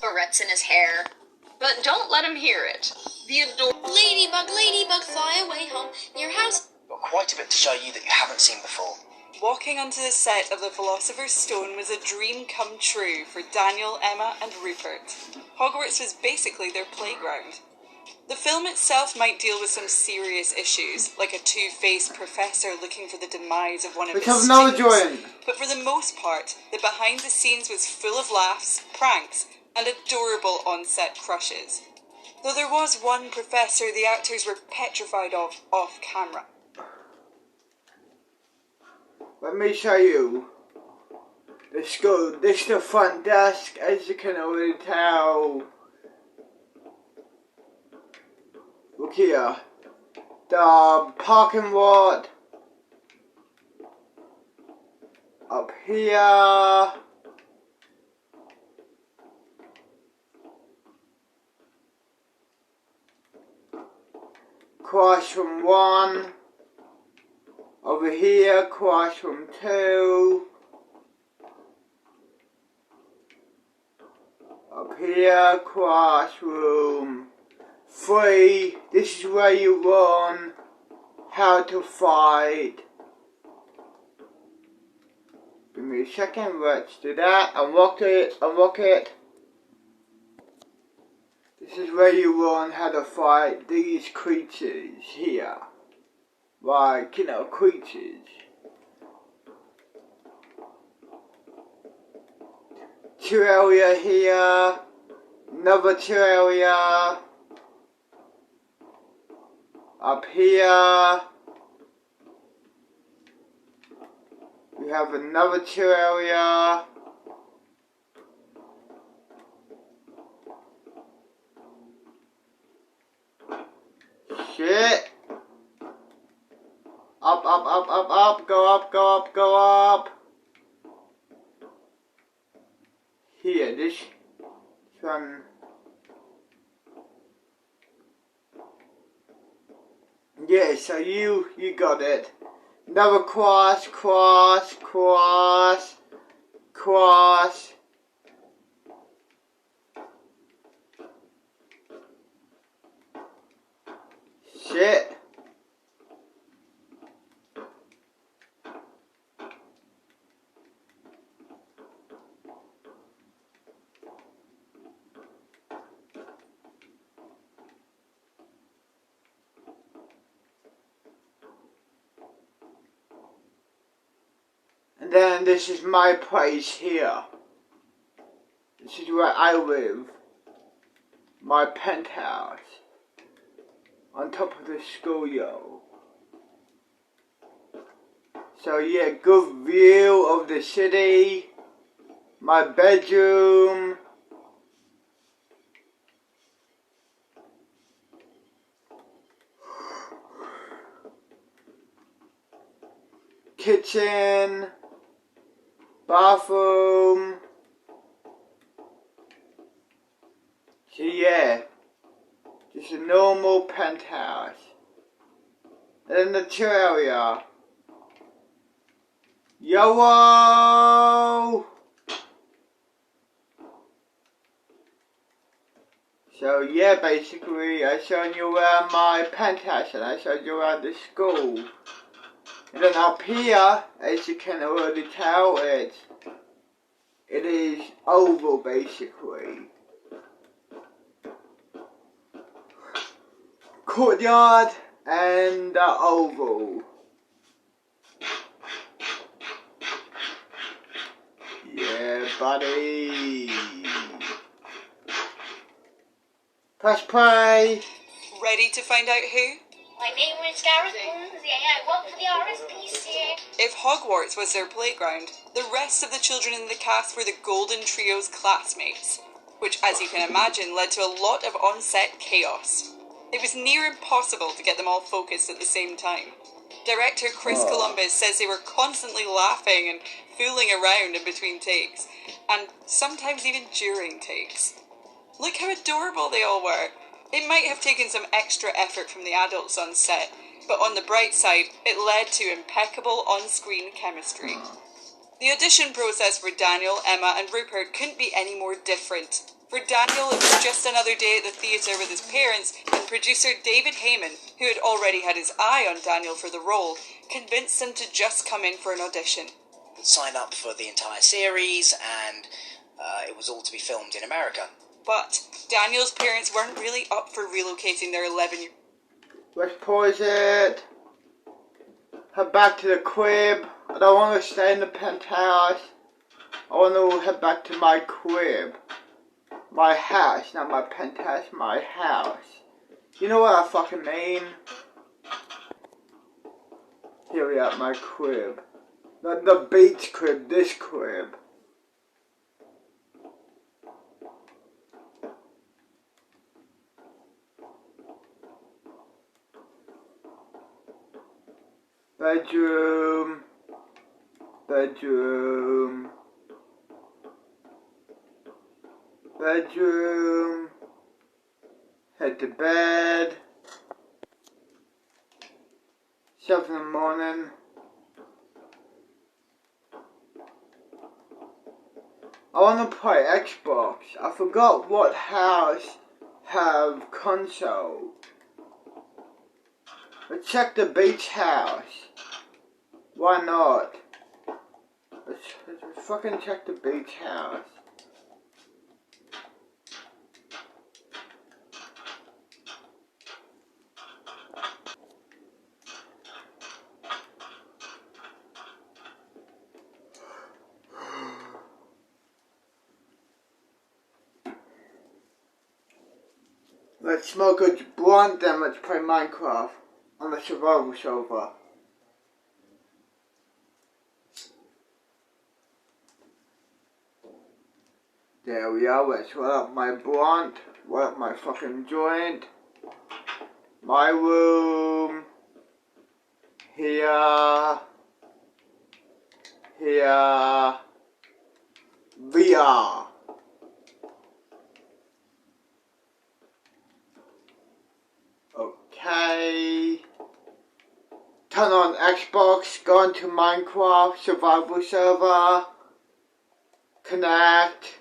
barrettes in his hair. But don't let him hear it. The Ladybug, ladybug, fly away home. Your house. Got quite a bit to show you that you haven't seen before. Walking onto the set of The Philosopher's Stone was a dream come true for Daniel, Emma and Rupert. Hogwarts was basically their playground. The film itself might deal with some serious issues, like a two-faced professor looking for the demise of one of his students. But for the most part, the behind the scenes was full of laughs, pranks, and adorable on-set crushes. Though there was one professor the actors were petrified of off camera. Let me show you the school. This is the front desk, as you can already tell. Look here. The parking lot. Up here. Classroom 1. Over here, classroom 2. Up here, classroom 3. This is where you learn how to fight. Give me a second, let's do that. Unlock it, unlock it. This is where you learn how to fight these creatures here. Like, you know, creatures. 2 area here. Another 2 area. Up here. We have another 2 area. Shit. Up, up, up, up, up, go up, go up, go up. Here, this one. Yeah, so you got it. Another cross, cross, cross, cross. Shit. And then this is my place here. This is where I live. My penthouse. On top of the schoolyard. So yeah, good view of the city. My bedroom. Kitchen. Bathroom. So yeah, just a normal penthouse. And then the 2 area. YOLO! So yeah, basically I showed you around my penthouse and I showed you around the school. And then up here, as you can already tell, it is oval basically. Courtyard and the oval. Yeah, buddy. Press play. Ready to find out who? My name is Gareth Lindsay. I work for the RSPCA. If Hogwarts was their playground, the rest of the children in the cast were the Golden Trio's classmates, which, as you can imagine, led to a lot of on-set chaos. It was near impossible to get them all focused at the same time. Director Chris Columbus says they were constantly laughing and fooling around in between takes, and sometimes even during takes. Look how adorable they all were. It might have taken some extra effort from the adults on set, but on the bright side, it led to impeccable on-screen chemistry. The audition process for Daniel, Emma and Rupert couldn't be any more different. For Daniel, it was just another day at the theatre with his parents, and producer David Heyman, who had already had his eye on Daniel for the role, convinced him to just come in for an audition. Sign up for the entire series, and it was all to be filmed in America. But Daniel's parents weren't really up for relocating their 11-year... Let's pause it. Head back to the crib. I don't want to stay in the penthouse. I want to head back to my crib. My house, not my penthouse, my house. You know what I fucking mean? Here we are at my crib. Not the beach crib, this crib. Bedroom. Bedroom. Bedroom. Head to bed. 7 in the morning. I want to play Xbox. I forgot what house have console. Let's check the beach house. Why not? Let's fucking check the beach house. Let's smoke a blunt, then let's play Minecraft on the survival server. There we are, let's roll up my blunt, roll up my fucking joint. My room. Here. Here. VR. Okay. Turn on Xbox, go into Minecraft, survival server. Connect.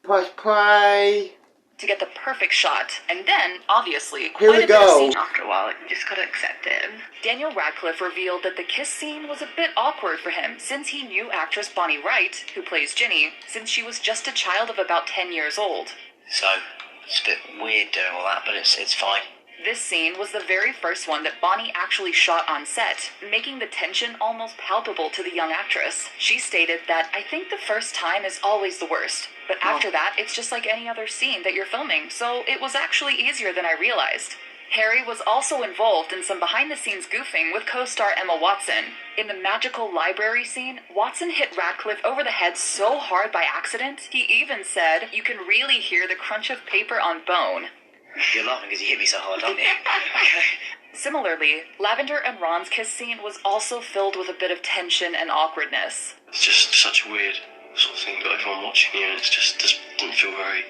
Press play. To get the perfect shot, and then, obviously, Here we quite a bit of go. scene after a while, you just gotta accept it. Daniel Radcliffe revealed that the kiss scene was a bit awkward for him, since he knew actress Bonnie Wright, who plays Ginny, since she was just a child of about 10 years old. So, it's a bit weird doing all that, but it's fine. This scene was the very first one that Bonnie actually shot on set, making the tension almost palpable to the young actress. She stated that, "I think the first time is always the worst, but after that, it's just like any other scene that you're filming, so it was actually easier than I realized." Harry was also involved in some behind-the-scenes goofing with co-star Emma Watson. In the magical library scene, Watson hit Radcliffe over the head so hard by accident, he even said, "You can really hear the crunch of paper on bone." You're laughing because you hit me so hard, aren't you? Okay. Similarly, Lavender and Ron's kiss scene was also filled with a bit of tension and awkwardness. It's just such a weird sort of thing, got everyone watching you, and it just doesn't feel very...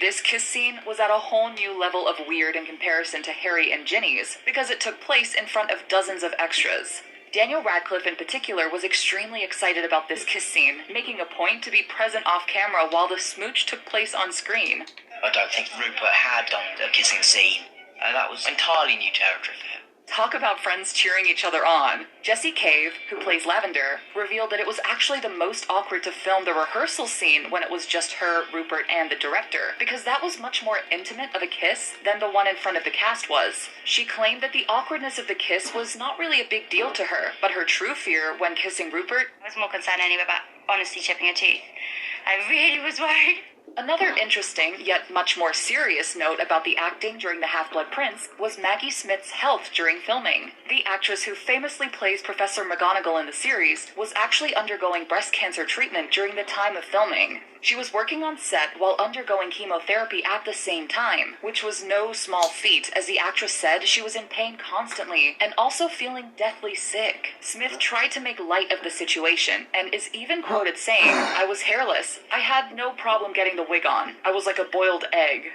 This kiss scene was at a whole new level of weird in comparison to Harry and Ginny's, because it took place in front of dozens of extras. Daniel Radcliffe in particular was extremely excited about this kiss scene, making a point to be present off camera while the smooch took place on screen. I don't think Rupert had done a kissing scene. That was entirely new territory for him. Talk about friends cheering each other on. Jessie Cave, who plays Lavender, revealed that it was actually the most awkward to film the rehearsal scene when it was just her, Rupert, and the director, because that was much more intimate of a kiss than the one in front of the cast was. She claimed that the awkwardness of the kiss was not really a big deal to her, but her true fear when kissing Rupert... I was more concerned anyway about honestly chipping a tooth. I really was worried. Another interesting, yet much more serious note about the acting during The Half-Blood Prince was Maggie Smith's health during filming. The actress who famously plays Professor McGonagall in the series was actually undergoing breast cancer treatment during the time of filming. She was working on set while undergoing chemotherapy at the same time, which was no small feat, as the actress said she was in pain constantly and also feeling deathly sick. Smith tried to make light of the situation and is even quoted saying, "I was hairless. I had no problem getting the wig on. I was like a boiled egg."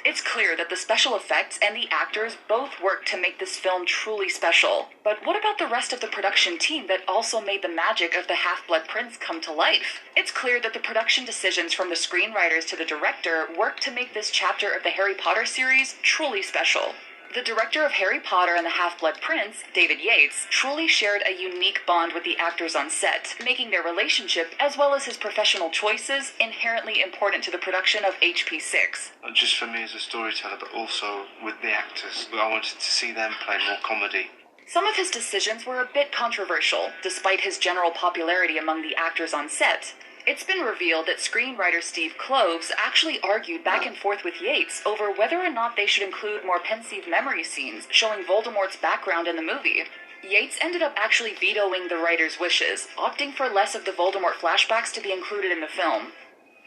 It's clear that the special effects and the actors both worked to make this film truly special. But what about the rest of the production team that also made the magic of the Half-Blood Prince come to life? It's clear that the production decisions from the screenwriters to the director worked to make this chapter of the Harry Potter series truly special. The director of Harry Potter and the Half-Blood Prince, David Yates, truly shared a unique bond with the actors on set, making their relationship, as well as his professional choices, inherently important to the production of HP6. Not just for me as a storyteller, but also with the actors. I wanted to see them play more comedy. Some of his decisions were a bit controversial, despite his general popularity among the actors on set. It's been revealed that screenwriter Steve Kloves actually argued back and forth with Yates over whether or not they should include more pensive memory scenes showing Voldemort's background in the movie. Yates ended up actually vetoing the writer's wishes, opting for less of the Voldemort flashbacks to be included in the film.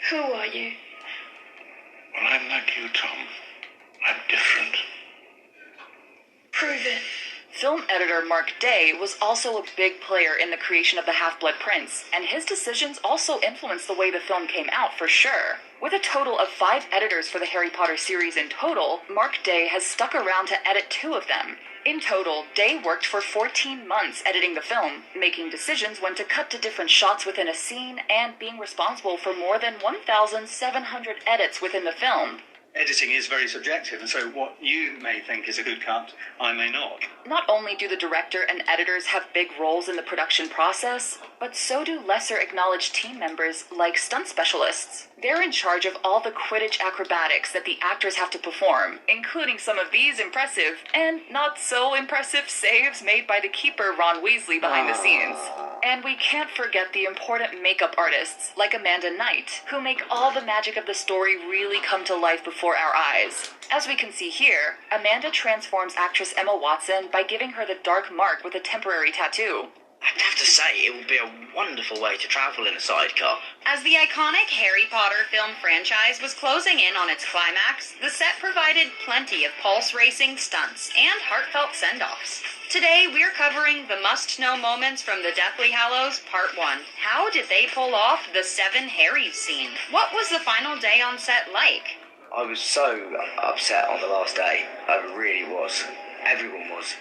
Who are you? Well, I'm like you, Tom. I'm different. Prove it. Film editor Mark Day was also a big player in the creation of the Half-Blood Prince, and his decisions also influenced the way the film came out for sure. With a total of 5 editors for the Harry Potter series in total, Mark Day has stuck around to edit 2 of them. In total, Day worked for 14 months editing the film, making decisions when to cut to different shots within a scene and being responsible for more than 1,700 edits within the film. Editing is very subjective, and so what you may think is a good cut, I may not. Not only do the director and editors have big roles in the production process, but so do lesser acknowledged team members like stunt specialists. They're in charge of all the Quidditch acrobatics that the actors have to perform, including some of these impressive and not so impressive saves made by the keeper Ron Weasley behind the scenes. And we can't forget the important makeup artists like Amanda Knight, who make all the magic of the story really come to life before our eyes. As we can see here, Amanda transforms actress Emma Watson by giving her the dark mark with a temporary tattoo. I'd have to say, it would be a wonderful way to travel in a sidecar. As the iconic Harry Potter film franchise was closing in on its climax, the set provided plenty of pulse-racing stunts and heartfelt send-offs. Today, we're covering the must-know moments from the Deathly Hallows Part 1. How did they pull off the 7 Harrys scene? What was the final day on set like? I was so upset on the last day. I really was. Everyone was.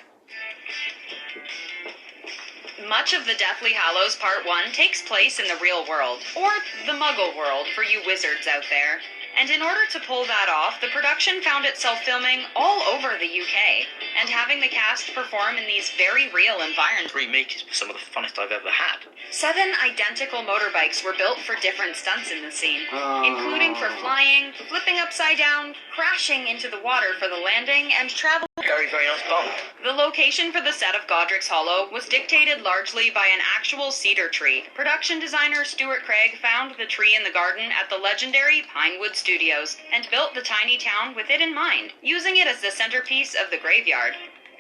Much of the Deathly Hallows Part 1 takes place in the real world, or the Muggle world for you wizards out there. And in order to pull that off, the production found itself filming all over the UK, and having the cast perform in these very real environments. 3 meters were some of the funnest I've ever had. 7 identical motorbikes were built for different stunts in the scene, including for flying, flipping upside down, crashing into the water for the landing, and traveling. Very, very nice bomb. The location for the set of Godric's Hollow was dictated largely by an actual cedar tree. Production designer Stuart Craig found the tree in the garden at the legendary Pinewood Studios and built the tiny town with it in mind, using it as the centerpiece of the graveyard.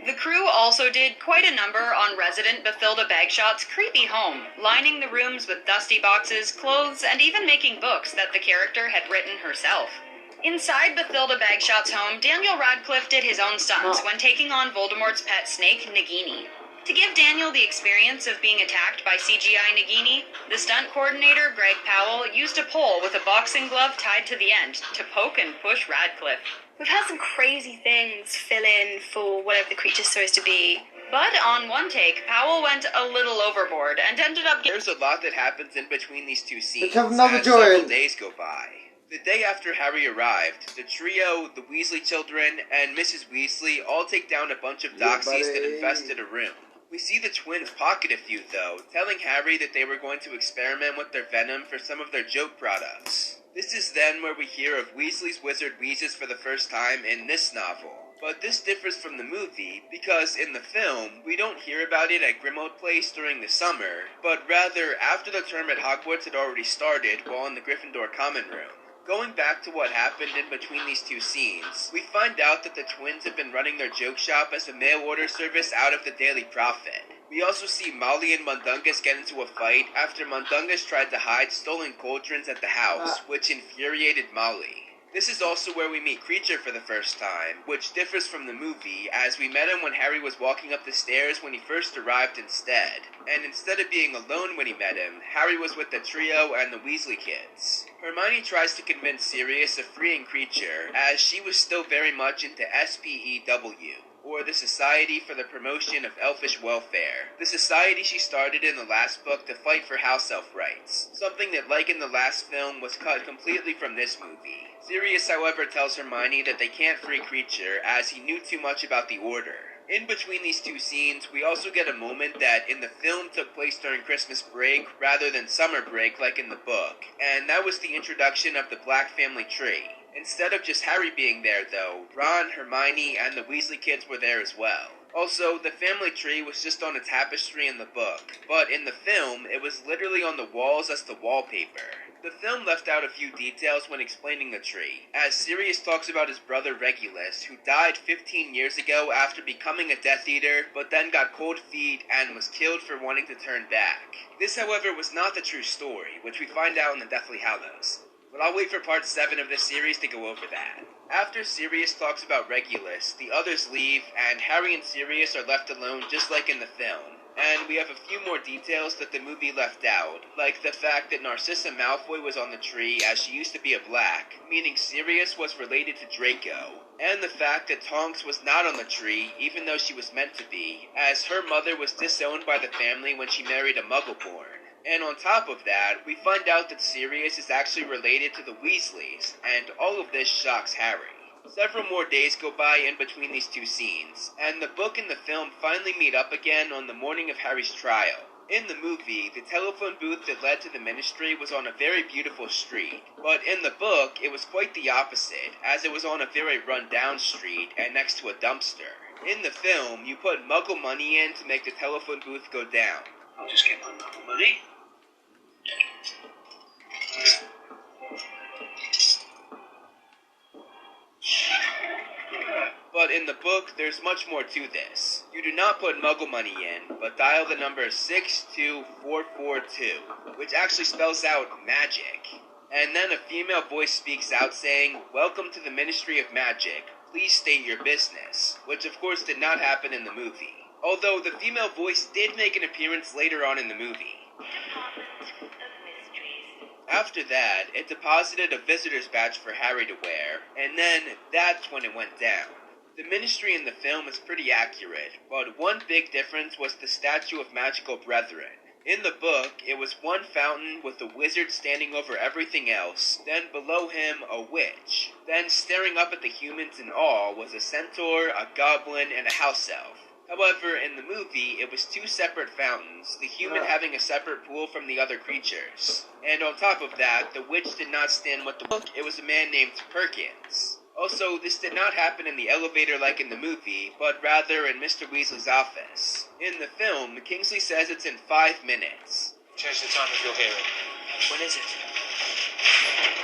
The crew also did quite a number on resident Bathilda Bagshot's creepy home, lining the rooms with dusty boxes, clothes, and even making books that the character had written herself. Inside Bathilda Bagshot's home, Daniel Radcliffe did his own stunts when taking on Voldemort's pet snake, Nagini. To give Daniel the experience of being attacked by CGI Nagini, the stunt coordinator, Greg Powell, used a pole with a boxing glove tied to the end to poke and push Radcliffe. We've had some crazy things fill in for whatever the creature's supposed to be. But on one take, Powell went a little overboard and ended up There's a lot that happens in between these two scenes. Let's have another as several joint. days go by. The day after Harry arrived, the trio, the Weasley children, and Mrs. Weasley all take down a bunch of doxies that infested a room. We see the twins pocket a few, though, telling Harry that they were going to experiment with their venom for some of their joke products. This is then where we hear of Weasley's wizard wheezes for the first time in this novel. But this differs from the movie, because in the film, we don't hear about it at Grimmauld Place during the summer, but rather after the term at Hogwarts had already started while in the Gryffindor common room. Going back to what happened in between these two scenes, we find out that the twins have been running their joke shop as a mail order service out of the Daily Prophet. We also see Molly and Mundungus get into a fight after Mundungus tried to hide stolen cauldrons at the house, which infuriated Molly. This is also where we meet Creature for the first time, which differs from the movie, as we met him when Harry was walking up the stairs when he first arrived instead. And instead of being alone when he met him, Harry was with the trio and the Weasley kids. Hermione tries to convince Sirius of freeing Creature, as she was still very much into SPEW, or the Society for the Promotion of Elfish Welfare, the society she started in the last book to fight for house elf rights, something that, like in the last film, was cut completely from this movie. Sirius, however, tells Hermione that they can't free Creature, as he knew too much about the Order. In between these two scenes, we also get a moment that in the film took place during Christmas break rather than summer break like in the book, and that was the introduction of the Black family tree. Instead of just Harry being there, though, Ron, Hermione, and the Weasley kids were there as well. Also, the family tree was just on a tapestry in the book, but in the film, it was literally on the walls as the wallpaper. The film left out a few details when explaining the tree, as Sirius talks about his brother Regulus, who died 15 years ago after becoming a Death Eater, but then got cold feet and was killed for wanting to turn back. This, however, was not the true story, which we find out in the Deathly Hallows. But I'll wait for part 7 of this series to go over that. After Sirius talks about Regulus, the others leave, and Harry and Sirius are left alone just like in the film. And we have a few more details that the movie left out, like the fact that Narcissa Malfoy was on the tree as she used to be a Black, meaning Sirius was related to Draco, and the fact that Tonks was not on the tree, even though she was meant to be, as her mother was disowned by the family when she married a Muggleborn. And on top of that, we find out that Sirius is actually related to the Weasleys, and all of this shocks Harry. Several more days go by in between these two scenes, and the book and the film finally meet up again on the morning of Harry's trial. In the movie, the telephone booth that led to the Ministry was on a very beautiful street, but in the book, it was quite the opposite, as it was on a very run-down street and next to a dumpster. In the film, you put Muggle money in to make the telephone booth go down. I'll just get my Muggle money. But in the book, there's much more to this. You do not put Muggle money in, but dial the number 62442, which actually spells out magic. And then a female voice speaks out saying, "Welcome to the Ministry of Magic. Please state your business," which of course did not happen in the movie. Although the female voice did make an appearance later on in the movie. After that, it deposited a visitor's badge for Harry to wear, and then that's when it went down. The Ministry in the film is pretty accurate, but one big difference was the statue of Magical Brethren. In the book, it was one fountain with a wizard standing over everything else, then below him a witch. Then staring up at the humans in awe was a centaur, a goblin, and a house elf. However, in the movie, it was two separate fountains, the human having a separate pool from the other creatures. And on top of that, the witch did not stand with the book, it was a man named Perkins. Also, this did not happen in the elevator like in the movie, but rather in Mr. Weasley's office. In the film, Kingsley says it's in 5 minutes. Change the time of your hearing. When is it?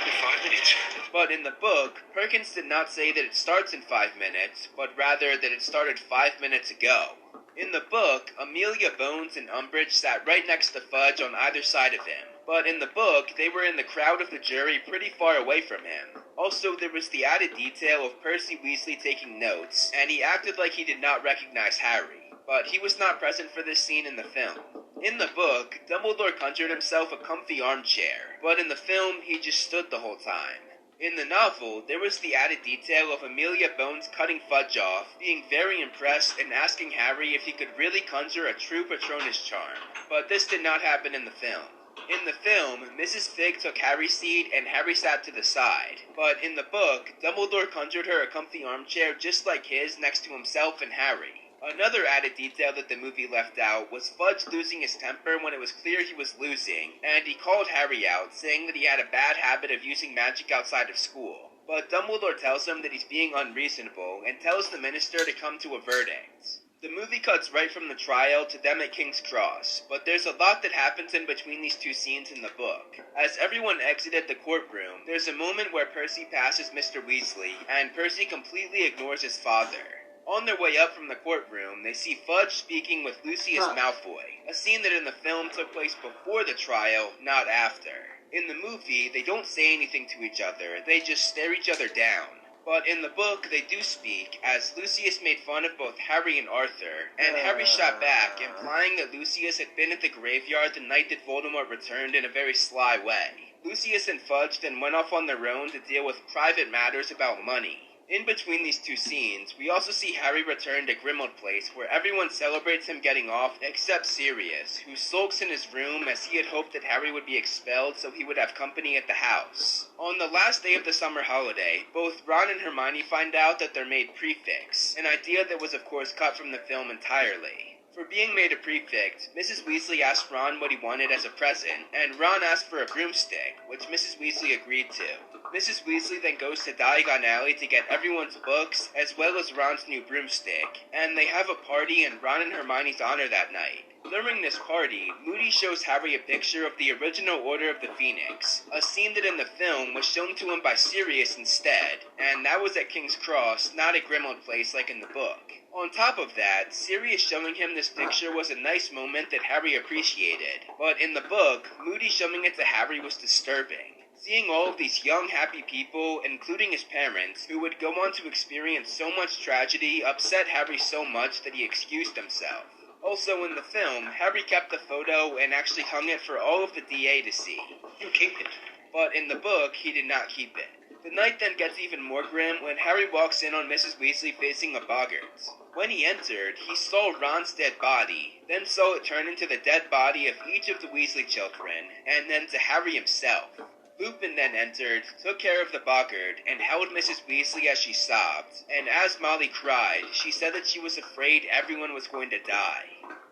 In 5 minutes. But in the book, Perkins did not say that it starts in 5 minutes, but rather that it started 5 minutes ago. In the book, Amelia, Bones, and Umbridge sat right next to Fudge on either side of him. But in the book, they were in the crowd of the jury pretty far away from him. Also, there was the added detail of Percy Weasley taking notes, and he acted like he did not recognize Harry. But he was not present for this scene in the film. In the book, Dumbledore conjured himself a comfy armchair, but in the film, he just stood the whole time. In the novel, there was the added detail of Amelia Bones cutting Fudge off, being very impressed and asking Harry if he could really conjure a true Patronus charm. But this did not happen in the film. In the film, Mrs. Fig took Harry's seat and Harry sat to the side. But in the book, Dumbledore conjured her a comfy armchair just like his next to himself and Harry. Another added detail that the movie left out was Fudge losing his temper when it was clear he was losing, and he called Harry out, saying that he had a bad habit of using magic outside of school. But Dumbledore tells him that he's being unreasonable, and tells the minister to come to a verdict. The movie cuts right from the trial to them at King's Cross, but there's a lot that happens in between these two scenes in the book. As everyone exited the courtroom, there's a moment where Percy passes Mr. Weasley, and Percy completely ignores his father. On their way up from the courtroom, they see Fudge speaking with Lucius Malfoy, a scene that in the film took place before the trial, not after. In the movie, they don't say anything to each other, they just stare each other down. But in the book, they do speak, as Lucius made fun of both Harry and Arthur, and Harry shot back, implying that Lucius had been at the graveyard the night that Voldemort returned in a very sly way. Lucius and Fudge then went off on their own to deal with private matters about money. In between these two scenes, we also see Harry return to Grimmauld Place, where everyone celebrates him getting off except Sirius, who sulks in his room as he had hoped that Harry would be expelled so he would have company at the house. On the last day of the summer holiday, both Ron and Hermione find out that they're made prefects, an idea that was of course cut from the film entirely. For being made a prefect, Mrs. Weasley asked Ron what he wanted as a present, and Ron asked for a broomstick, which Mrs. Weasley agreed to. Mrs. Weasley then goes to Diagon Alley to get everyone's books, as well as Ron's new broomstick, and they have a party in Ron and Hermione's honor that night. During this party, Moody shows Harry a picture of the original Order of the Phoenix, a scene that in the film was shown to him by Sirius instead, and that was at King's Cross, not at Grimmauld Place like in the book. On top of that, Sirius showing him this picture was a nice moment that Harry appreciated, but in the book, Moody showing it to Harry was disturbing. Seeing all of these young, happy people, including his parents, who would go on to experience so much tragedy, upset Harry so much that he excused himself. Also in the film, Harry kept the photo and actually hung it for all of the DA to see. You keep it. But in the book, he did not keep it. The night then gets even more grim when Harry walks in on Mrs. Weasley facing a boggart. When he entered, he saw Ron's dead body, then saw it turn into the dead body of each of the Weasley children, and then to Harry himself. Lupin then entered, took care of the boggart, and held Mrs. Weasley as she sobbed, and as Molly cried, she said that she was afraid everyone was going to die.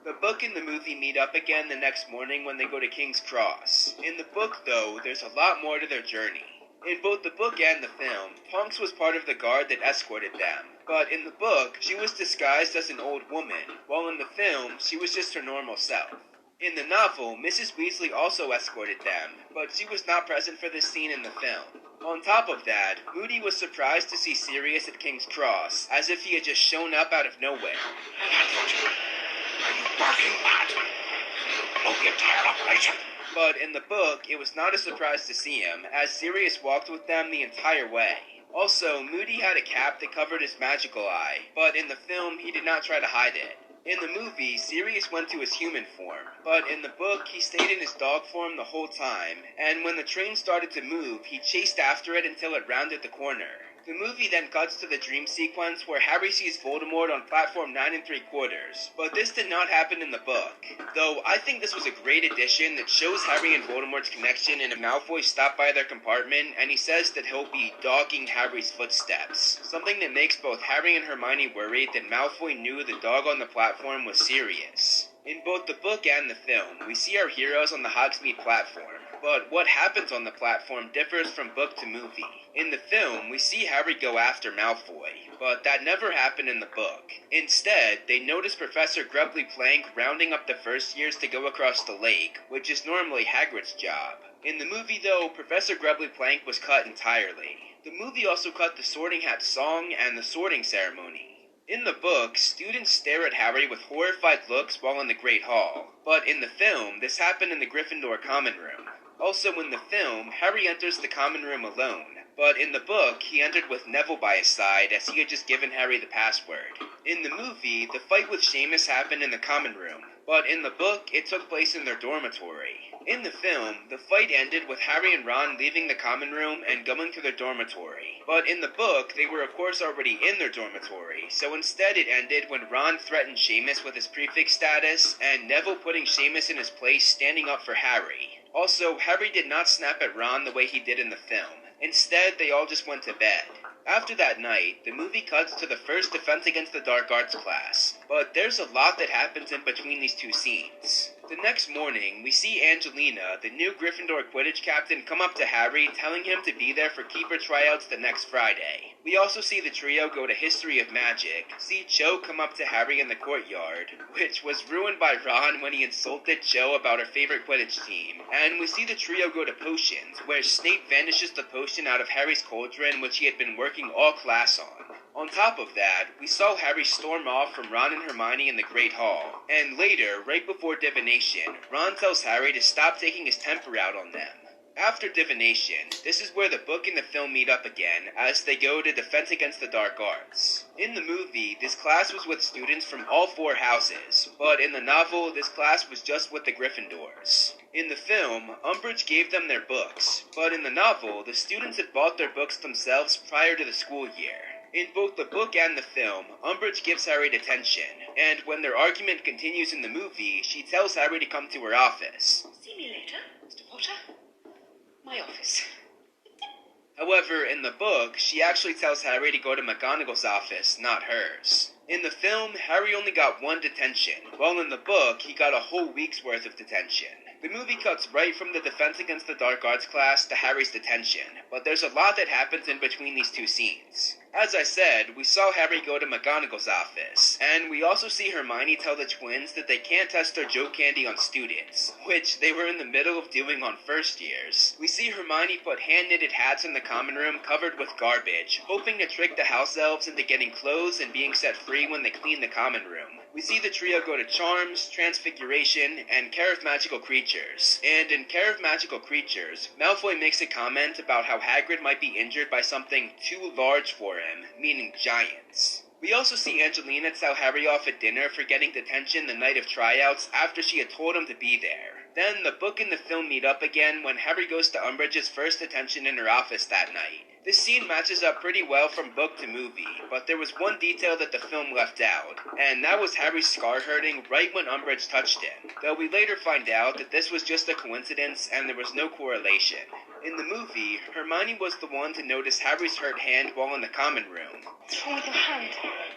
The book and the movie meet up again the next morning when they go to King's Cross. In the book, though, there's a lot more to their journey. In both the book and the film, Tonks was part of the guard that escorted them, but in the book, she was disguised as an old woman, while in the film, she was just her normal self. In the novel, Mrs. Weasley also escorted them, but she was not present for this scene in the film. On top of that, Moody was surprised to see Sirius at King's Cross, as if he had just shown up out of nowhere. Are you barking mad? Blow the entire operation. But in the book, it was not a surprise to see him, as Sirius walked with them the entire way. Also, Moody had a cap that covered his magical eye, but in the film, he did not try to hide it. In the movie, Sirius went to his human form, but in the book, he stayed in his dog form the whole time, and when the train started to move, he chased after it until it rounded the corner. The movie then cuts to the dream sequence where Harry sees Voldemort on platform 9 3/4, but this did not happen in the book. Though I think this was a great addition that shows Harry and Voldemort's connection, and Malfoy stopped by their compartment and he says that he'll be dogging Harry's footsteps, something that makes both Harry and Hermione worried that Malfoy knew the dog on the platform was Sirius. In both the book and the film, we see our heroes on the Hogsmeade platform, but what happens on the platform differs from book to movie. In the film, we see Harry go after Malfoy, but that never happened in the book. Instead, they notice Professor Grubbly Plank rounding up the first years to go across the lake, which is normally Hagrid's job. In the movie, though, Professor Grubbly Plank was cut entirely. The movie also cut the Sorting Hat song and the sorting ceremony. In the book, students stare at Harry with horrified looks while in the Great Hall, but in the film, this happened in the Gryffindor common room. Also in the film, Harry enters the common room alone, but in the book, he entered with Neville by his side as he had just given Harry the password. In the movie, the fight with Seamus happened in the common room, but in the book, it took place in their dormitory. In the film, the fight ended with Harry and Ron leaving the common room and going to their dormitory. But in the book, they were of course already in their dormitory, so instead it ended when Ron threatened Seamus with his prefect status, and Neville putting Seamus in his place standing up for Harry. Also, Harry did not snap at Ron the way he did in the film. Instead, they all just went to bed. After that night, the movie cuts to the first Defense Against the Dark Arts class, but there's a lot that happens in between these two scenes. The next morning, we see Angelina, the new Gryffindor Quidditch captain, come up to Harry, telling him to be there for keeper tryouts the next Friday. We also see the trio go to History of Magic, see Cho come up to Harry in the courtyard, which was ruined by Ron when he insulted Cho about her favorite Quidditch team, and we see the trio go to Potions, where Snape vanishes the potion out of Harry's cauldron which he had been working all class on. On top of that, we saw Harry storm off from Ron and Hermione in the Great Hall, and later, right before divination, Ron tells Harry to stop taking his temper out on them. After divination, this is where the book and the film meet up again as they go to Defense Against the Dark Arts. In the movie, this class was with students from all 4 houses, but in the novel, this class was just with the Gryffindors. In the film, Umbridge gave them their books, but in the novel, the students had bought their books themselves prior to the school year. In both the book and the film, Umbridge gives Harry detention, and when their argument continues in the movie, she tells Harry to come to her office. See me later, Mr. Potter. My office. However, in the book, she actually tells Harry to go to McGonagall's office, not hers. In the film, Harry only got 1 detention, while in the book, he got a whole week's worth of detention. The movie cuts right from the Defense Against the Dark Arts class to Harry's detention, but there's a lot that happens in between these 2 scenes. As I said, we saw Harry go to McGonagall's office, and we also see Hermione tell the twins that they can't test their joke candy on students, which they were in the middle of doing on first years. We see Hermione put hand-knitted hats in the common room covered with garbage, hoping to trick the house elves into getting clothes and being set free when they clean the common room. We see the trio go to Charms, Transfiguration, and Care of Magical Creatures. And in Care of Magical Creatures, Malfoy makes a comment about how Hagrid might be injured by something too large for him, meaning giants. We also see Angelina tell Harry off at dinner for getting detention the night of tryouts after she had told him to be there. Then the book and the film meet up again when Harry goes to Umbridge's first detention in her office that night. This scene matches up pretty well from book to movie, but there was one detail that the film left out, and that was Harry's scar hurting right when Umbridge touched him, though we later find out that this was just a coincidence and there was no correlation. In the movie, Hermione was the one to notice Harry's hurt hand while in the common room. What's wrong with your hand?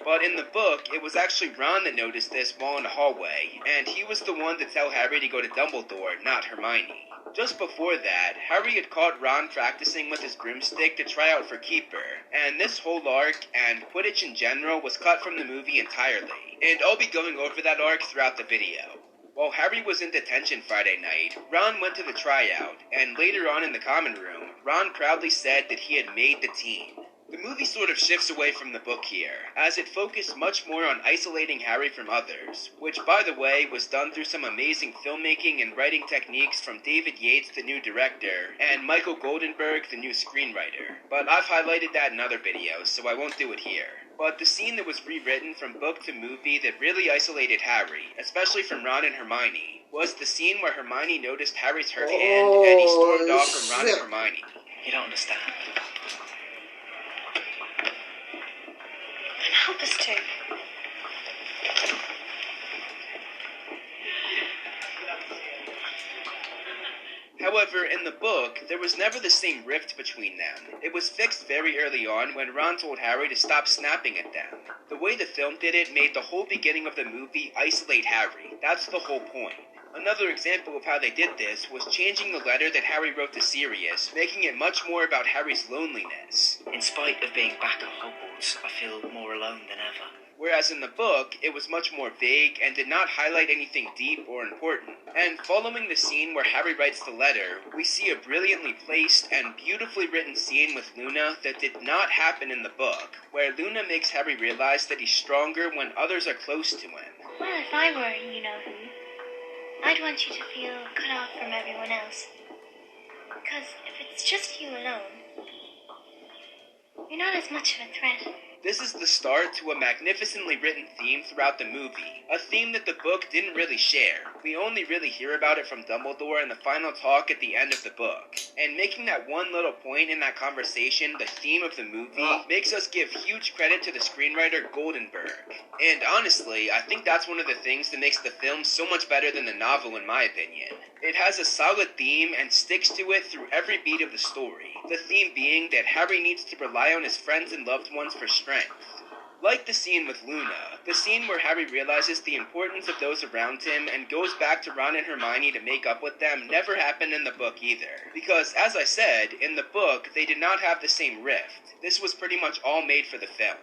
But in the book, it was actually Ron that noticed this while in the hallway, and he was the one to tell Harry to go to Dumbledore, not Hermione. Just before that, Harry had caught Ron practicing with his broomstick to try out for Keeper, and this whole arc, and Quidditch in general, was cut from the movie entirely, and I'll be going over that arc throughout the video. While Harry was in detention Friday night, Ron went to the tryout, and later on in the common room, Ron proudly said that he had made the team. The movie sort of shifts away from the book here, as it focused much more on isolating Harry from others, which, by the way, was done through some amazing filmmaking and writing techniques from David Yates, the new director, and Michael Goldenberg, the new screenwriter. But I've highlighted that in other videos, so I won't do it here. But the scene that was rewritten from book to movie that really isolated Harry, especially from Ron and Hermione, was the scene where Hermione noticed Harry's hurt hand and he stormed off from Ron and Hermione. You don't understand. Help us to. However, in the book, there was never the same rift between them. It was fixed very early on when Ron told Harry to stop snapping at them. The way the film did it made the whole beginning of the movie isolate Harry. That's the whole point. Another example of how they did this was changing the letter that Harry wrote to Sirius, making it much more about Harry's loneliness. In spite of being back at Hogwarts, I feel more alone than ever. Whereas in the book, it was much more vague and did not highlight anything deep or important. And following the scene where Harry writes the letter, we see a brilliantly placed and beautifully written scene with Luna that did not happen in the book, where Luna makes Harry realize that he's stronger when others are close to him. Well, if I were you-know-who, I'd want you to feel cut off from everyone else. Because if it's just you alone, you're not as much of a threat. This is the start to a magnificently written theme throughout the movie, a theme that the book didn't really share. We only really hear about it from Dumbledore in the final talk at the end of the book. And making that one little point in that conversation the theme of the movie makes us give huge credit to the screenwriter Goldenberg. And honestly, I think that's one of the things that makes the film so much better than the novel in my opinion. It has a solid theme and sticks to it through every beat of the story. The theme being that Harry needs to rely on his friends and loved ones for strength. Like the scene with Luna, the scene where Harry realizes the importance of those around him and goes back to Ron and Hermione to make up with them never happened in the book either. Because, as I said, in the book, they did not have the same rift. This was pretty much all made for the film.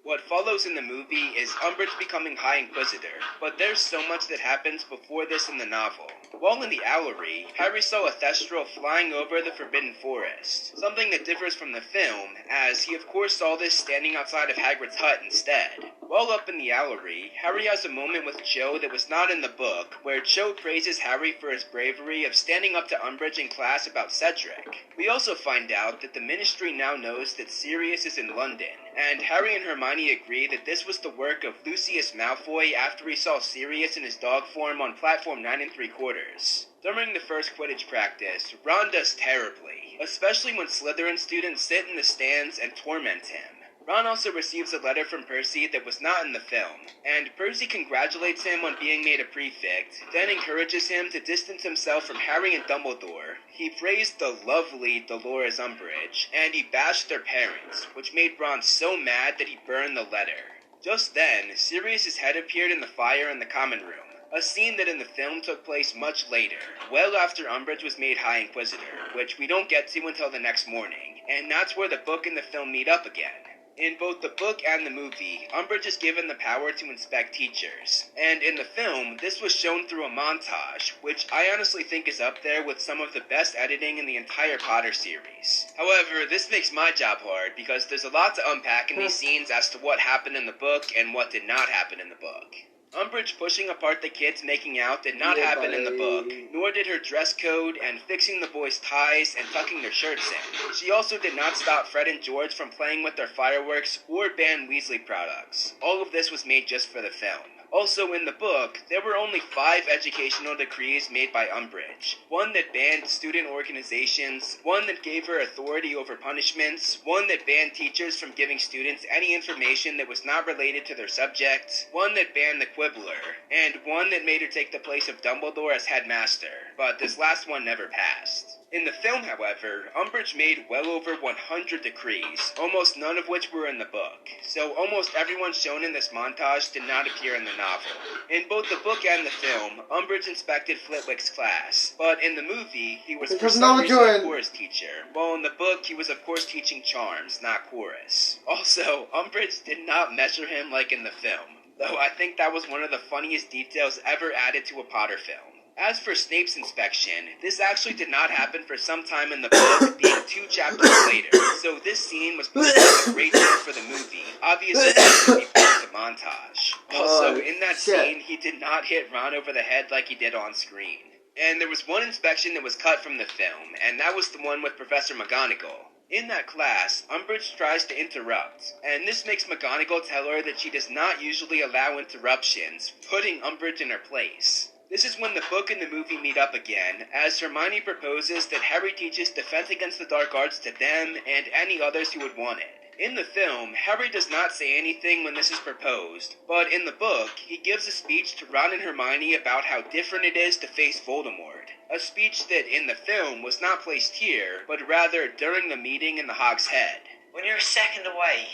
What follows in the movie is Umbridge becoming High Inquisitor, but there's so much that happens before this in the novel. While in the Owlery, Harry saw a Thestral flying over the Forbidden Forest, something that differs from the film, as he of course saw this standing outside of Hagrid's hut instead. While up in the Owlery, Harry has a moment with Cho that was not in the book, where Cho praises Harry for his bravery of standing up to Umbridge in class about Cedric. We also find out that the Ministry now knows that Sirius is in London, and Harry and Hermione agree that this was the work of Lucius Malfoy after he saw Sirius in his dog form on platform 9 3/4. During the first Quidditch practice, Ron does terribly, especially when Slytherin students sit in the stands and torment him. Ron also receives a letter from Percy that was not in the film, and Percy congratulates him on being made a prefect, then encourages him to distance himself from Harry and Dumbledore. He praised the lovely Dolores Umbridge, and he bashed their parents, which made Ron so mad that he burned the letter. Just then, Sirius's head appeared in the fire in the common room, a scene that in the film took place much later, well after Umbridge was made High Inquisitor, which we don't get to until the next morning, and that's where the book and the film meet up again. In both the book and the movie, Umbridge is given the power to inspect teachers, and in the film, this was shown through a montage, which I honestly think is up there with some of the best editing in the entire Potter series. However, this makes my job hard, because there's a lot to unpack in these scenes as to what happened in the book and what did not happen in the book. Umbridge pushing apart the kids making out did not happen in the book, nor did her dress code and fixing the boys' ties and tucking their shirts in. She also did not stop Fred and George from playing with their fireworks or ban Weasley products. All of this was made just for the film. Also, in the book, there were only 5 educational decrees made by Umbridge. One that banned student organizations, one that gave her authority over punishments, one that banned teachers from giving students any information that was not related to their subject, one that banned the Quibbler, and one that made her take the place of Dumbledore as headmaster, but this last one never passed. In the film, however, Umbridge made well over 100 decrees, almost none of which were in the book, so almost everyone shown in this montage did not appear in the novel. In both the book and the film, Umbridge inspected Flitwick's class, but in the movie, he was for some reason a chorus teacher, while in the book, he was of course teaching charms, not chorus. Also, Umbridge did not measure him like in the film, though I think that was one of the funniest details ever added to a Potter film. As for Snape's inspection, this actually did not happen for some time in the book, being 2 chapters later, so this scene was put as a great joke for the movie, obviously it could be part of the montage. Also, in that scene, he did not hit Ron over the head like he did on screen. And there was one inspection that was cut from the film, and that was the one with Professor McGonagall. In that class, Umbridge tries to interrupt, and this makes McGonagall tell her that she does not usually allow interruptions, putting Umbridge in her place. This is when the book and the movie meet up again, as Hermione proposes that Harry teaches Defense Against the Dark Arts to them and any others who would want it. In the film, Harry does not say anything when this is proposed, but in the book, he gives a speech to Ron and Hermione about how different it is to face Voldemort. A speech that, in the film, was not placed here, but rather during the meeting in the Hog's Head. When you're a second away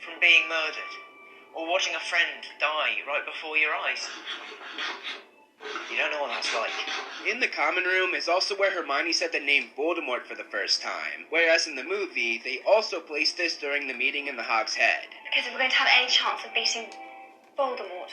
from being murdered, or watching a friend die right before your eyes, you don't know what that's like. In the common room is also where Hermione said the name Voldemort for the first time, whereas in the movie, they also placed this during the meeting in the Hog's Head. Because if we're going to have any chance of beating Voldemort.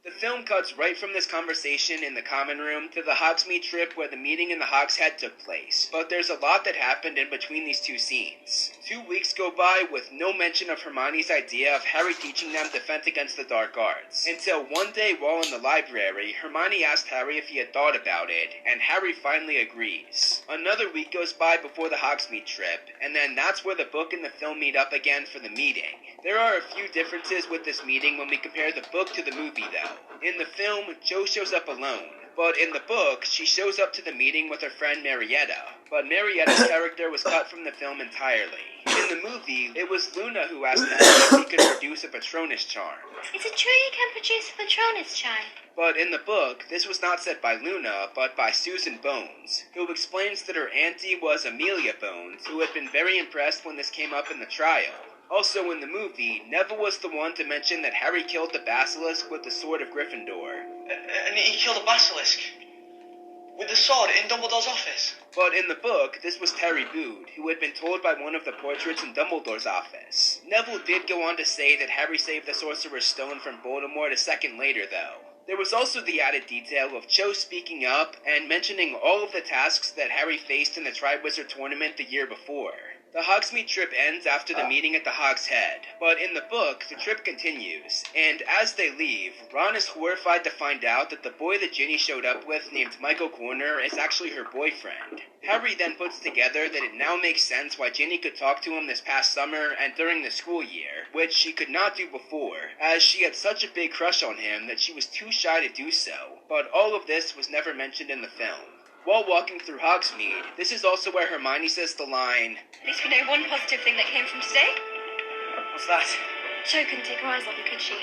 The film cuts right from this conversation in the common room to the Hogsmeade trip where the meeting in the Hog's Head took place, but there's a lot that happened in between these 2 scenes. 2 weeks go by with no mention of Hermione's idea of Harry teaching them Defense Against the Dark Arts, until one day while in the library, Hermione asked Harry if he had thought about it, and Harry finally agrees. Another week goes by before the Hogsmeade trip, and then that's where the book and the film meet up again for the meeting. There are a few differences with this meeting when we compare the book to the movie though. In the film, Jo shows up alone, but in the book, she shows up to the meeting with her friend Marietta. But Marietta's character was cut from the film entirely. In the movie, it was Luna who asked Harry if he could produce a Patronus charm. Is it true you can produce a Patronus charm? But in the book, this was not said by Luna, but by Susan Bones, who explains that her auntie was Amelia Bones, who had been very impressed when this came up in the trial. Also in the movie, Neville was the one to mention that Harry killed the basilisk with the sword of Gryffindor. And he killed a basilisk? with the sword in Dumbledore's office. But in the book, this was Terry Bood, who had been told by one of the portraits in Dumbledore's office. Neville did go on to say that Harry saved the Sorcerer's Stone from Voldemort a second later, though. There was also the added detail of Cho speaking up and mentioning all of the tasks that Harry faced in the Triwizard Tournament the year before. The Hogsmeade trip ends after the meeting at the Hog's Head, but in the book, the trip continues, and as they leave, Ron is horrified to find out that the boy that Ginny showed up with named Michael Corner is actually her boyfriend. Harry then puts together that it now makes sense why Ginny could talk to him this past summer and during the school year, which she could not do before, as she had such a big crush on him that she was too shy to do so, but all of this was never mentioned in the film. While walking through Hogsmeade, this is also where Hermione says the line, "At least we know one positive thing that came from today." What's that? Jo couldn't take her eyes off you, could she?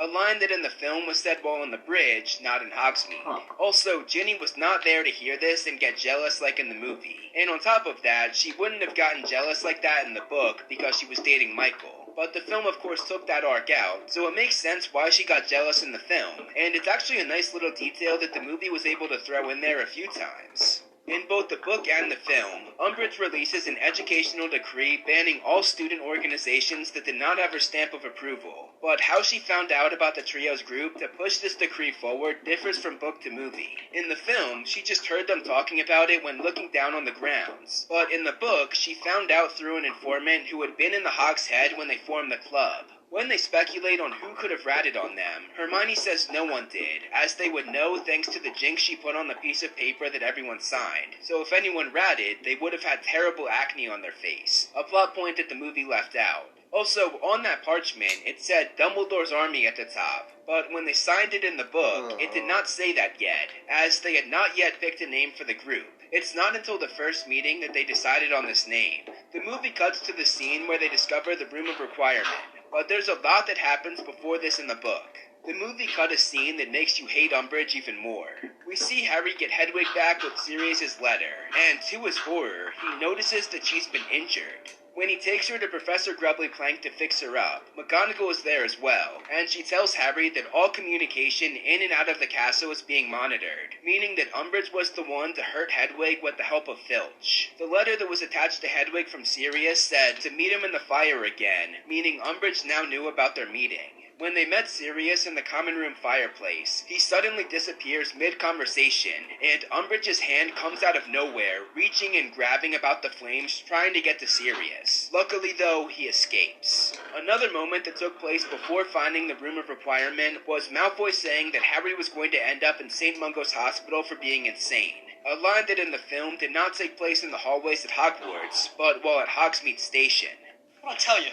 a line that in the film was said while on the bridge, not in Hogsmeade. Also, Ginny was not there to hear this and get jealous like in the movie. And on top of that, she wouldn't have gotten jealous like that in the book because she was dating Michael. But the film of course took that arc out, so it makes sense why she got jealous in the film, and it's actually a nice little detail that the movie was able to throw in there a few times. In both the book and the film, Umbridge releases an educational decree banning all student organizations that did not have her stamp of approval. But how she found out about the trio's group to push this decree forward differs from book to movie. In the film, she just heard them talking about it when looking down on the grounds. But in the book, she found out through an informant who had been in the Hog's Head when they formed the club. When they speculate on who could have ratted on them, Hermione says no one did, as they would know thanks to the jinx she put on the piece of paper that everyone signed. So if anyone ratted, they would have had terrible acne on their face, a plot point that the movie left out. Also, on that parchment, it said Dumbledore's Army at the top, but when they signed it in the book, it did not say that yet, as they had not yet picked a name for the group. It's not until the first meeting that they decided on this name. The movie cuts to the scene where they discover the Room of Requirement, but there's a lot that happens before this in the book. The movie cut a scene that makes you hate Umbridge even more. We see Harry get Hedwig back with Sirius's letter, and to his horror, he notices that she's been injured. When he takes her to Professor Grubbly Plank to fix her up, McGonagall is there as well, and she tells Harry that all communication in and out of the castle is being monitored, meaning that Umbridge was the one to hurt Hedwig with the help of Filch. The letter that was attached to Hedwig from Sirius said to meet him in the fire again, meaning Umbridge now knew about their meeting. When they met Sirius in the common room fireplace, he suddenly disappears mid-conversation, and Umbridge's hand comes out of nowhere, reaching and grabbing about the flames, trying to get to Sirius. Luckily, though, he escapes. Another moment that took place before finding the Room of Requirement was Malfoy saying that Harry was going to end up in St. Mungo's hospital for being insane. A line that in the film did not take place in the hallways at Hogwarts, but while at Hogsmeade Station. What I tell you?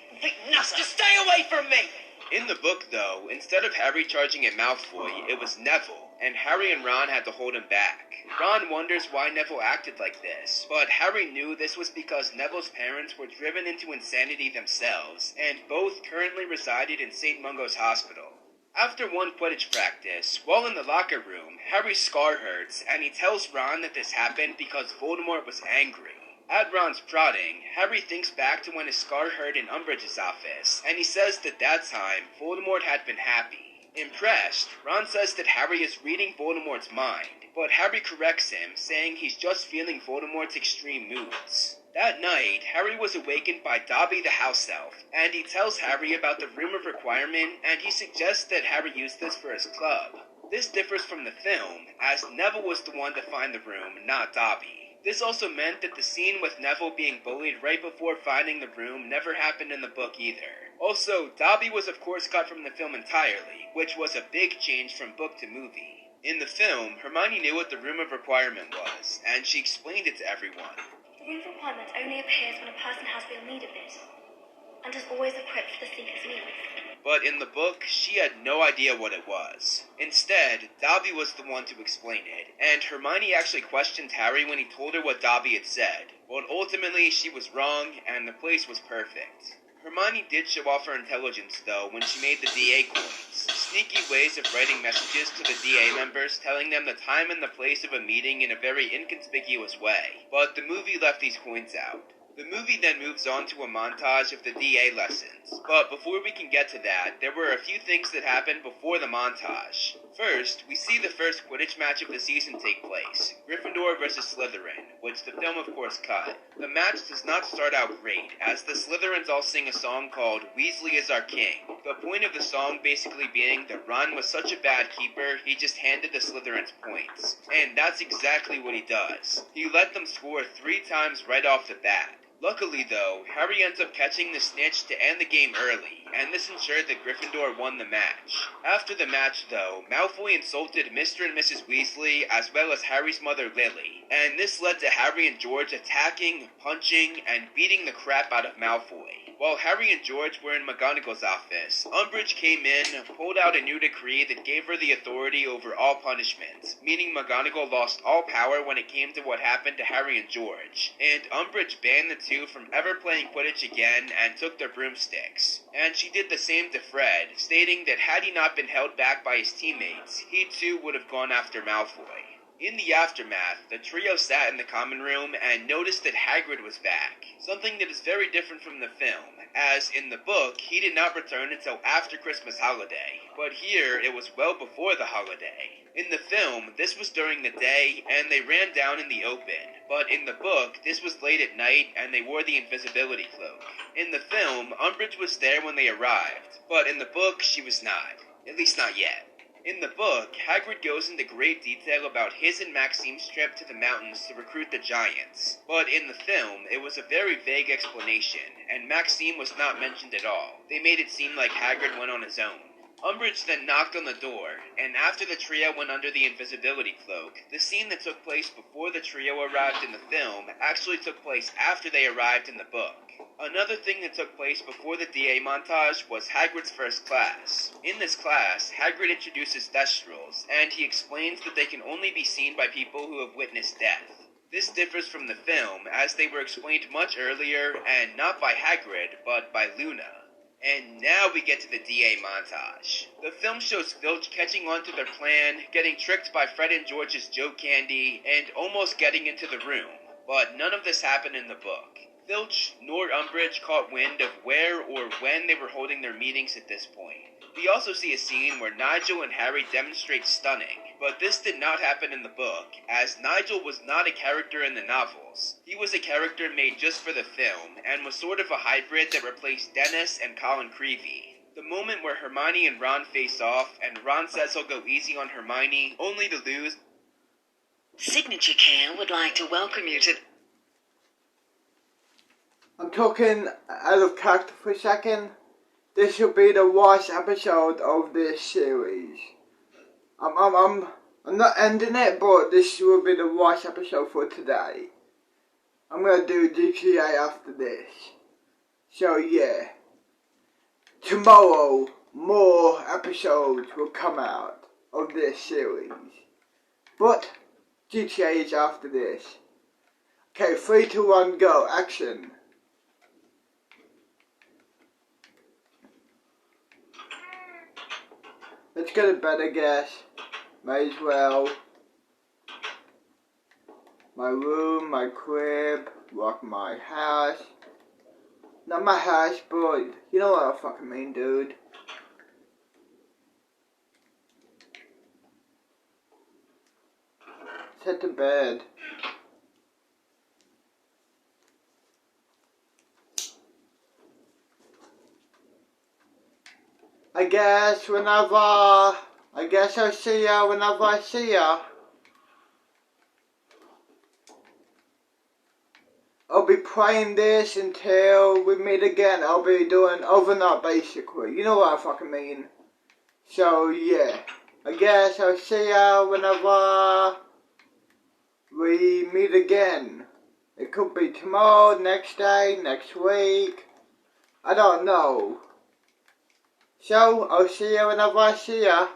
Complete nuts. Just stay away from me! In the book, though, instead of Harry charging at Malfoy, it was Neville, and Harry and Ron had to hold him back. Ron wonders why Neville acted like this, but Harry knew this was because Neville's parents were driven into insanity themselves, and both currently resided in St. Mungo's hospital. After one Quidditch practice, while in the locker room, Harry's scar hurts, and he tells Ron that this happened because Voldemort was angry. At Ron's prodding, Harry thinks back to when his scar hurt in Umbridge's office, and he says that time, Voldemort had been happy. Impressed, Ron says that Harry is reading Voldemort's mind, but Harry corrects him, saying he's just feeling Voldemort's extreme moods. That night, Harry was awakened by Dobby the house elf, and he tells Harry about the Room of Requirement, and he suggests that Harry use this for his club. This differs from the film, as Neville was the one to find the room, not Dobby. This also meant that the scene with Neville being bullied right before finding the room never happened in the book either. Also, Dobby was of course cut from the film entirely, which was a big change from book to movie. In the film, Hermione knew what the Room of Requirement was, and she explained it to everyone. The Room of Requirement only appears when a person has real need of it, and is always equipped for the seeker's needs. But in the book, she had no idea what it was. Instead, Dobby was the one to explain it, and Hermione actually questioned Harry when he told her what Dobby had said. But ultimately, she was wrong, and the place was perfect. Hermione did show off her intelligence, though, when she made the DA coins. Sneaky ways of writing messages to the DA members, telling them the time and the place of a meeting in a very inconspicuous way. But the movie left these coins out. The movie then moves on to a montage of the DA lessons, but before we can get to that, there were a few things that happened before the montage. First, we see the first Quidditch match of the season take place, Gryffindor versus Slytherin, which the film of course cut. The match does not start out great, as the Slytherins all sing a song called Weasley is Our King. The point of the song basically being that Ron was such a bad keeper, he just handed the Slytherins points. And that's exactly what he does. He let them score 3 times right off the bat. Luckily though, Harry ends up catching the snitch to end the game early, and this ensured that Gryffindor won the match. After the match though, Malfoy insulted Mr. and Mrs. Weasley as well as Harry's mother Lily, and this led to Harry and George attacking, punching, and beating the crap out of Malfoy. While Harry and George were in McGonagall's office, Umbridge came in, pulled out a new decree that gave her the authority over all punishments, meaning McGonagall lost all power when it came to what happened to Harry and George, and Umbridge banned the two from ever playing Quidditch again and took their broomsticks. And she did the same to Fred, stating that had he not been held back by his teammates, he too would have gone after Malfoy. In the aftermath, the trio sat in the common room and noticed that Hagrid was back, something that is very different from the film, as in the book, he did not return until after Christmas holiday, but here it was well before the holiday. In the film, this was during the day and they ran down in the open, but in the book, this was late at night and they wore the invisibility cloak. In the film, Umbridge was there when they arrived, but in the book, she was not, at least not yet. In the book, Hagrid goes into great detail about his and Maxime's trip to the mountains to recruit the Giants. But in the film, it was a very vague explanation, and Maxime was not mentioned at all. They made it seem like Hagrid went on his own. Umbridge then knocked on the door, and after the trio went under the invisibility cloak, the scene that took place before the trio arrived in the film actually took place after they arrived in the book. Another thing that took place before the DA montage was Hagrid's first class. In this class, Hagrid introduces Thestrals, and he explains that they can only be seen by people who have witnessed death. This differs from the film, as they were explained much earlier, and not by Hagrid, but by Luna. And now we get to the DA montage. The film shows Filch catching on to their plan, getting tricked by Fred and George's joke candy, and almost getting into the room. But none of this happened in the book. Filch nor Umbridge caught wind of where or when they were holding their meetings at this point. We also see a scene where Nigel and Harry demonstrate stunning, but this did not happen in the book, as Nigel was not a character in the novels. He was a character made just for the film, and was sort of a hybrid that replaced Dennis and Colin Creevey. The moment where Hermione and Ron face off, and Ron says he'll go easy on Hermione, only to lose. Signature Care would like to welcome you to... I'm talking out of character for a second. This will be the worst episode of this series. I'm not ending it, but this will be the worst episode for today. I'm gonna do GTA after this. So yeah. Tomorrow, more episodes will come out of this series. But GTA is after this. Okay, 3, 2, 1, go. Action. Let's go to bed, I guess. May as well. My room, my crib, walk my house. Not my house, but you know what I fucking mean, dude. Let's head to bed. I guess I'll see ya whenever I see ya. I'll be playing this until we meet again. I'll be doing overnight basically. You know what I fucking mean. So yeah. I guess I'll see ya whenever we meet again. It could be tomorrow, next day, next week. I don't know. So, I'll see you whenever I see ya.